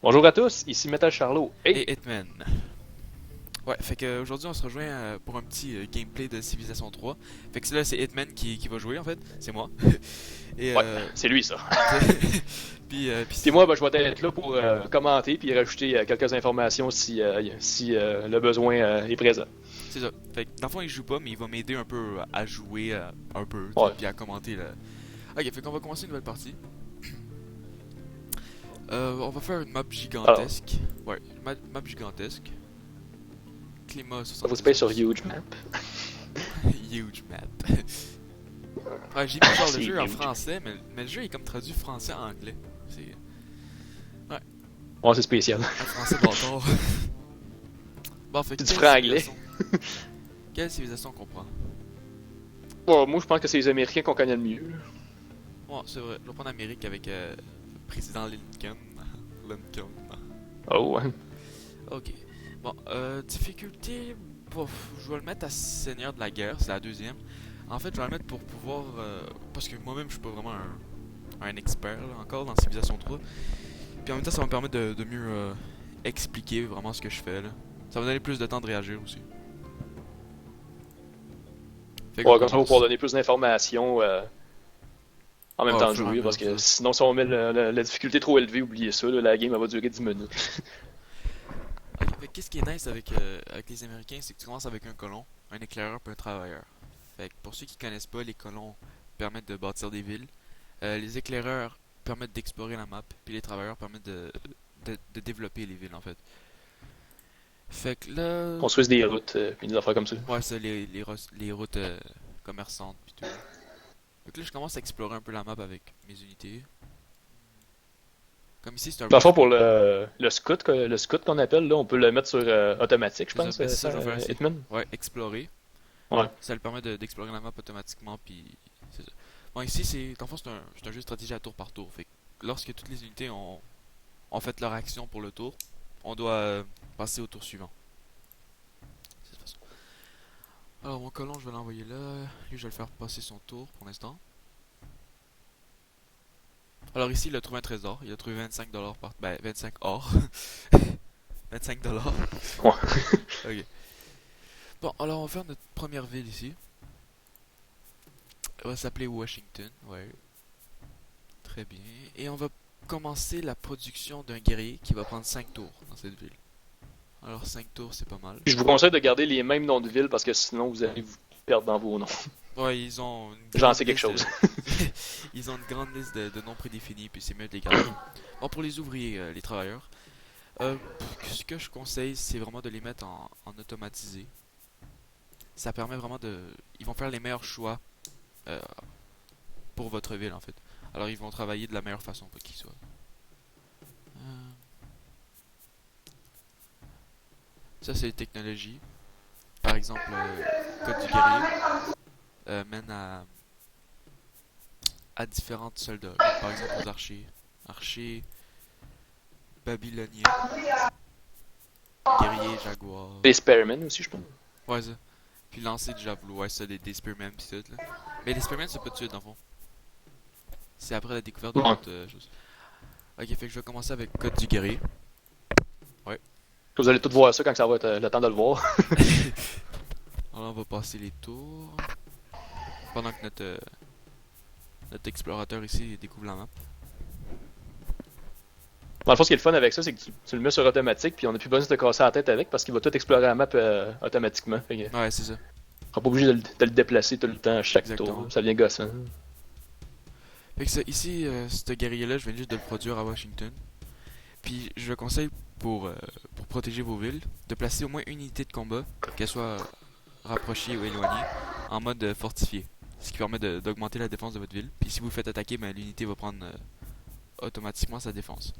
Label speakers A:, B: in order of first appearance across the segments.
A: Bonjour à tous, ici Metal Charlot. Hey!
B: Et Hitman. Ouais, fait que aujourd'hui on se rejoint pour un petit gameplay de Civilization 3. Fait que là c'est Hitman qui va jouer en fait, c'est moi. Et
A: Ouais, c'est lui ça.
B: puis
A: Puis moi, ben, je vais être là pour commenter puis rajouter quelques informations si le besoin est présent.
B: c'est ça. Fait que dans le fond il joue pas mais il va m'aider un peu à jouer un peu, tu sais,
A: Ouais.
B: puis à commenter là. Ok, fait qu'on va commencer une nouvelle partie. On va faire une map
A: Alors,
B: gigantesque. Ouais, une map gigantesque. Climat
A: vous space sur
B: 70.
A: Huge Map.
B: Huge map. Ouais, j'ai mis genre le
A: C'est
B: jeu en
A: huge.
B: français, mais le jeu est comme traduit français en anglais. C'est. Ouais,
A: Ouais, c'est spécial.
B: un français bâtard. Bon, fait
A: C'est
B: que
A: du franc anglais.
B: quelle civilisation qu'on prend?
A: Bon, moi, je pense que c'est les Américains qu'on connaît le mieux.
B: Ouais, c'est vrai. Je vais prendre l'Amérique avec le président Lincoln. Lincoln.
A: Oh, ouais.
B: Ok. Bon, difficulté. Bof, je vais le mettre à Seigneur de la guerre, c'est la deuxième. En fait, je vais le mettre pour pouvoir. Parce que moi-même, je suis pas vraiment un expert là, encore dans Civilization 3. Puis en même temps, ça va me permettre de mieux expliquer vraiment ce que je fais là. Ça va me donner plus de temps de réagir aussi. Fait qu'on
A: Ouais, comme ça, on va pouvoir
B: commence.
A: donner plus d'informations en même
B: Ouais, au
A: temps de
B: fur et à
A: jouer,
B: mesure,
A: parce
B: c'est
A: que
B: ça.
A: sinon, si on met la difficulté trop élevée, oubliez ça, là, la game elle va durer 10 minutes.
B: Ok, fait qu'est-ce qui est nice avec les Américains, c'est que tu commences avec un colon, un éclaireur puis un travailleur. Fait que pour ceux qui connaissent pas, les colons permettent de bâtir des villes. Les éclaireurs permettent d'explorer la map, puis les travailleurs permettent de développer les villes en fait. Fait que là,
A: Construise des routes, puis des affaires comme ça.
B: ouais, ça, les routes commerçantes puis tout. Fait que là, je commence à explorer un peu la map avec mes unités. Comme ici, c'est un
A: Dans le fond,
B: rush
A: pour
B: mode.
A: le scout qu'on appelle, là, on peut le mettre sur automatique, je
B: C'est ça,
A: pense,
B: ben c'est ça que je vais faire ici.
A: Hitman.
B: Ouais, explorer.
A: Ouais.
B: Ça le permet d'explorer la map automatiquement, puis c'est ça. Bon, ici, dans le fond, c'est un jeu de stratégie à tour par tour. Fait que lorsque toutes les unités ont fait leur action pour le tour, on doit passer au tour suivant. De cette façon. Alors, mon colon, je vais l'envoyer là. Lui, je vais le faire passer son tour pour l'instant. Alors, ici, il a trouvé un trésor. Il a trouvé 25 $ par. Ben, 25 or. 25 $.
A: Ouais.
B: Ok. Bon, alors, on va faire notre première ville ici. Elle va s'appeler Washington. Ouais. Très bien. Et on va commencer la production d'un guerrier qui va prendre 5 tours dans cette ville. Alors 5 tours c'est pas mal.
A: Je vous conseille de garder les mêmes noms de villes parce que sinon vous allez vous perdre dans vos noms.
B: Ouais, ils ont une
A: J'en
B: grande
A: sais quelque
B: liste
A: chose.
B: de... ils ont une grande liste de noms prédéfinis puis c'est mieux de les garder. Bon pour les ouvriers, les travailleurs, ce que je conseille c'est vraiment de les mettre en automatisé. Ça permet vraiment de... Ils vont faire les meilleurs choix euh, pour votre ville en fait. Alors ils vont travailler de la meilleure façon pour qu'ils soient. Euh, Ça c'est les technologies. Par exemple, Code du guerrier mène à différentes soldats. Par exemple, aux archers. Archers babyloniens, guerriers jaguars.
A: Les Spearmen aussi, je pense.
B: Ouais, ça. Puis lancer de javelot. Ouais, ça, des spearmen pis tout, là. Mais les spearmen, c'est pas tout de suite, dans le fond. C'est après la découverte de
A: Ouais.
B: d'autres choses. Ok, fait que je vais commencer avec Code du guerrier. Ouais.
A: Vous allez tout voir ça quand ça va être le temps de le voir.
B: Alors, on va passer les tours. Pendant que notre explorateur ici découvre la map.
A: Dans le fond, ce qui est le fun avec ça, c'est que tu le mets sur automatique, puis on n'a plus besoin de se casser la tête avec parce qu'il va tout explorer la map automatiquement. Fait que,
B: Ouais, c'est ça.
A: on sera pas obligé de le déplacer tout le temps à chaque tour.
B: Exactement.
A: Ça devient gossant.
B: Fait que ça, ici, ce guerrier-là, je viens juste de le produire à Washington. Puis je le conseille pour protéger vos villes, de placer au moins une unité de combat, qu'elle soit rapprochée ou éloignée, en mode fortifié. Ce qui permet d'augmenter la défense de votre ville. Puis si vous vous faites attaquer, ben, l'unité va prendre automatiquement sa défense.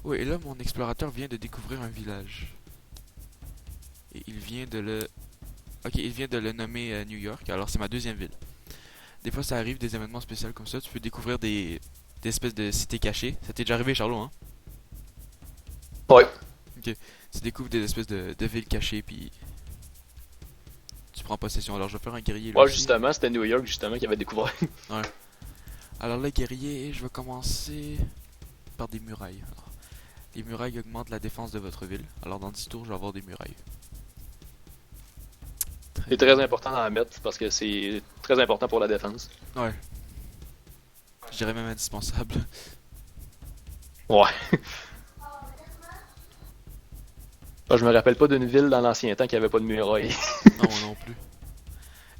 B: Oui, et là, mon explorateur vient de découvrir un village. Et il vient de le... Ok, il vient de le nommer New York. Alors c'est ma deuxième ville. Des fois, ça arrive des événements spéciaux comme ça. Tu peux découvrir des espèces de cités cachées. Ça t'est déjà arrivé, Charlot, hein?
A: Ouais.
B: Ok. Tu découvres des espèces de villes cachées, puis tu prends possession. Alors je vais faire un guerrier là
A: Ouais,
B: aussi.
A: justement, c'était New York, justement, qui avait découvert.
B: Ouais. Alors là, guerrier, je vais commencer par des murailles. Alors, Les murailles augmentent la défense de votre ville. Alors dans 10 tours, je vais avoir des murailles.
A: C'est très important d'en mettre parce que c'est très important pour la défense.
B: Ouais, je dirais même indispensable.
A: Ouais. Ah, je me rappelle pas d'une ville dans l'ancien temps qui avait pas de muraille.
B: Non, moi non plus.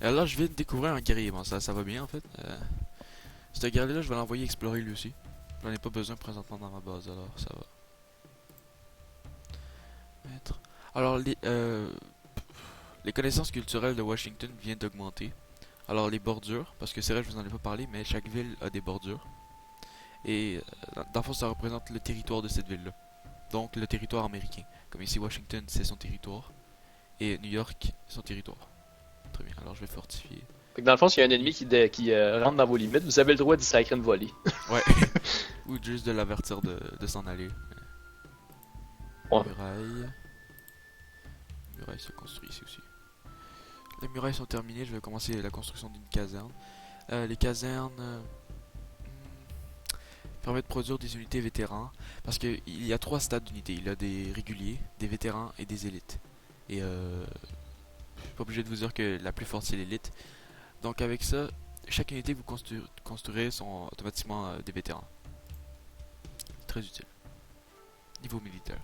B: Et là, je viens de découvrir un guerrier. Bon, ça va bien en fait. Ce guerrier-là, je vais l'envoyer explorer lui aussi. J'en ai pas besoin présentement dans ma base, alors ça va. Mettre. Alors, les connaissances culturelles de Washington viennent d'augmenter. Alors, les bordures, parce que c'est vrai, je vous en ai pas parlé, mais chaque ville a des bordures. Et dans le fond, ça représente le territoire de cette ville-là. Donc, le territoire américain. Comme ici, Washington, c'est son territoire. Et New York, son territoire. Très bien, alors je vais fortifier.
A: Fait que dans le fond, s'il y a un ennemi qui rentre dans vos limites, vous avez le droit d'y sacrer une volée.
B: Ouais. Ou juste de l'avertir de s'en aller.
A: Ouais.
B: Muraille. Muraille se construit ici aussi. Les murailles sont terminées, je vais commencer la construction d'une caserne. Les casernes permettent de produire des unités vétérans. Parce qu'il y a 3 stades d'unités. Il y a des réguliers, des vétérans et des élites. Et je suis pas obligé de vous dire que la plus forte c'est l'élite. Donc avec ça, chaque unité que vous construirez sont automatiquement des vétérans. Très utile. Niveau militaire.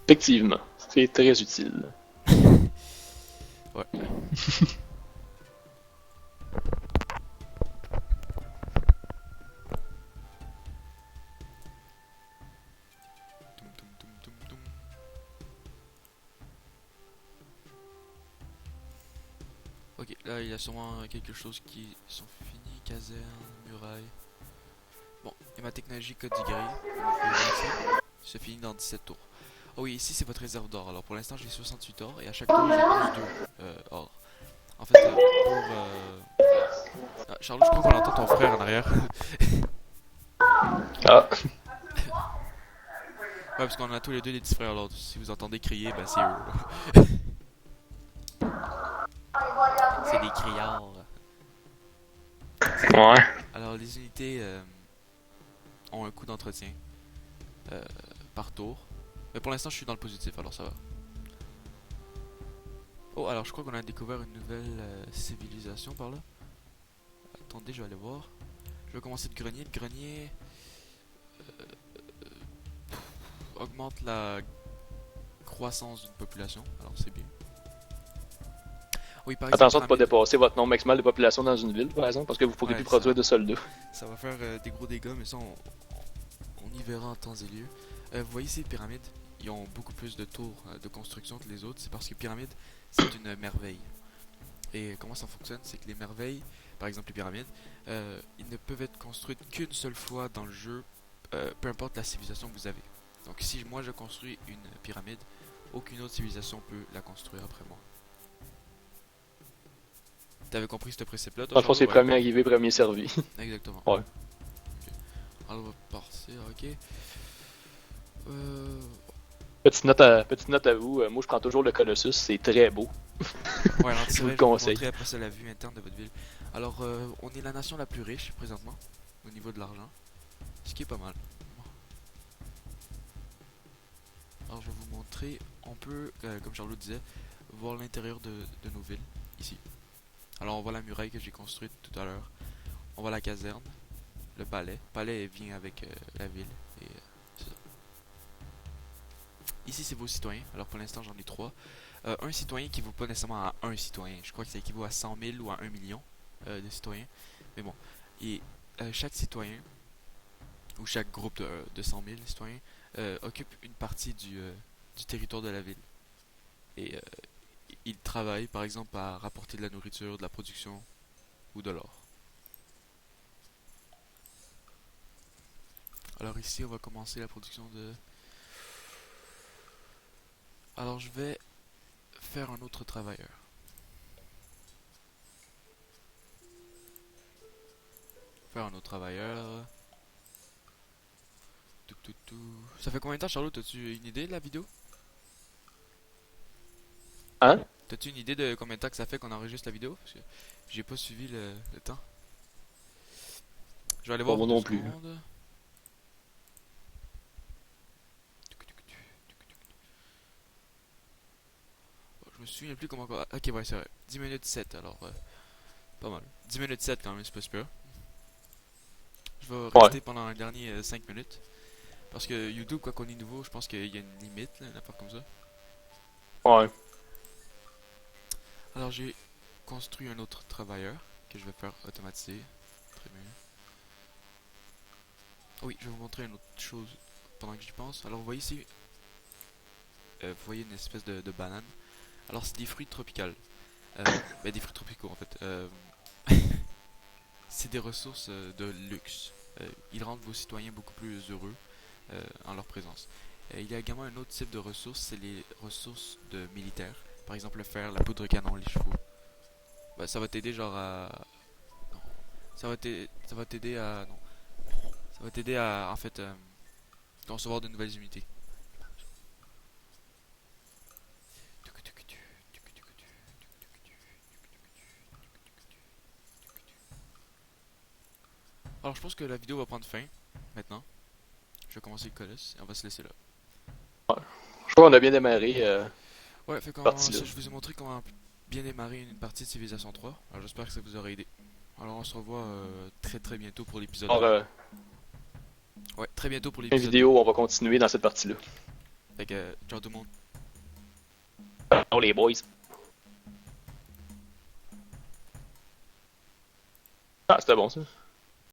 A: Effectivement, c'est très utile.
B: Ouais. Toum, toum, toum, toum, toum. Ok, là il y a sûrement quelque chose qui sont finis. Caserne, muraille. Bon, et ma technologie code du guerrier, comme vous pouvez voir ici, se finit dans 17 tours. Oh oui, ici c'est votre réserve d'or. Alors pour l'instant j'ai 68 or et à chaque tour j'ai plus 2 or. En fait, Ah, Charlot, je crois qu'on entend ton frère en arrière.
A: Ah,
B: Ouais, parce qu'on a tous les deux des petits frères, alors si vous entendez crier, ben c'est eux. C'est des criards.
A: ouais.
B: Alors les unités ont un coût d'entretien euh, par tour. Mais pour l'instant je suis dans le positif, alors ça va. Oh, alors je crois qu'on a découvert une nouvelle civilisation par là. Attendez, je vais aller voir. Je vais commencer de grenier. Le grenier augmente la croissance d'une population, alors c'est bien. Oui, par exemple,
A: Attention de ne pas dépasser votre nombre maximal de population dans une ville, par exemple, parce que vous ne pourrez
B: ouais,
A: plus produire de soldats.
B: ça va faire des gros dégâts, mais ça on y verra en temps et lieu. Vous voyez ces pyramides, ils ont beaucoup plus de tours de construction que les autres, c'est parce que pyramide, c'est une merveille. Et comment ça fonctionne, c'est que les merveilles, par exemple les pyramides, ils ne peuvent être construites qu'une seule fois dans le jeu, peu importe la civilisation que vous avez. Donc si moi je construis une pyramide, aucune autre civilisation peut la construire après moi. T'avais compris ce précepte-là, toi,
A: Dans le fond,
B: Charlot?
A: c'est
B: Ouais.
A: premier arrivé, premier servi.
B: Exactement.
A: Ouais.
B: Ok. Alors on va partir, ok. Euh...
A: Petite note à vous, moi je prends toujours le Colossus, c'est très beau.
B: Ouais, alors
A: Je
B: c'est
A: vous
B: vrai,
A: le
B: je vais vous
A: conseille.
B: montrer après ça la vue interne de votre ville. Alors, on est la nation la plus riche présentement, au niveau de l'argent, ce qui est pas mal. Alors je vais vous montrer, on peut, comme Charlot disait, voir l'intérieur de nos villes, ici. Alors on voit la muraille que j'ai construite tout à l'heure, on voit la caserne, le palais. Le palais vient avec la ville, et c'est ça. Ici c'est vos citoyens, alors pour l'instant j'en ai 3. Un citoyen qui vaut pas nécessairement à un citoyen, je crois que ça équivaut à 100 000 ou à 1 million de citoyens. Mais bon, et chaque citoyen, ou chaque groupe de 100 000 citoyens, occupe une partie du territoire de la ville. Et ils travaillent par exemple à rapporter de la nourriture, de la production ou de l'or. Alors ici on va commencer la production de... Alors je vais faire un autre travailleur. Faire un autre travailleur. Tout, tout, tout. Ça fait combien de temps, Charlotte? As-tu une idée de la vidéo?
A: Hein?
B: T'as-tu une idée de combien de temps que ça fait qu'on enregistre la vidéo? Parce que j'ai pas suivi le temps. Je vais aller
A: Pas
B: voir
A: moi
B: deux
A: non plus.
B: secondes. souviens plus comment... Ok, ouais, c'est vrai. 10 minutes 7, alors pas mal. 10 minutes 7 quand même, c'est pas super. Je vais
A: Ouais,
B: rester pendant les derniers 5 minutes. Parce que YouTube, quoi qu'on est nouveau, je pense qu'il y a une limite, là, n'importe comme ça.
A: ouais.
B: Alors j'ai construit un autre travailleur que je vais faire automatiser. Très bien. Oui, je vais vous montrer une autre chose pendant que j'y pense. Alors vous voyez ici, vous voyez une espèce de banane. Alors c'est des fruits tropicaux. Ben, des fruits tropicaux en fait. C'est des ressources de luxe. Ils rendent vos citoyens beaucoup plus heureux en leur présence. Il y a également un autre type de ressources, c'est les ressources de militaires. Par exemple le fer, la poudre de canon, les chevaux. Ben, ça va t'aider genre à... Non. Ça va t'aider à... Non. Ça va t'aider à en fait concevoir de nouvelles unités. Alors je pense que la vidéo va prendre fin maintenant. Je vais commencer le colosse et on va se laisser là.
A: Je crois qu'on a bien démarré
B: Ouais,
A: partie là.
B: je vous ai montré comment bien démarrer une partie de Civilization 3. Alors j'espère que ça vous aura aidé. Alors on se revoit très très bientôt pour l'épisode
A: Alors,
B: 2. Ouais, très bientôt pour
A: une
B: l'épisode 2.
A: vidéo, on va continuer dans cette partie-là.
B: Fait que, ciao tout le monde.
A: Ciao les boys. Ah, c'était bon ça.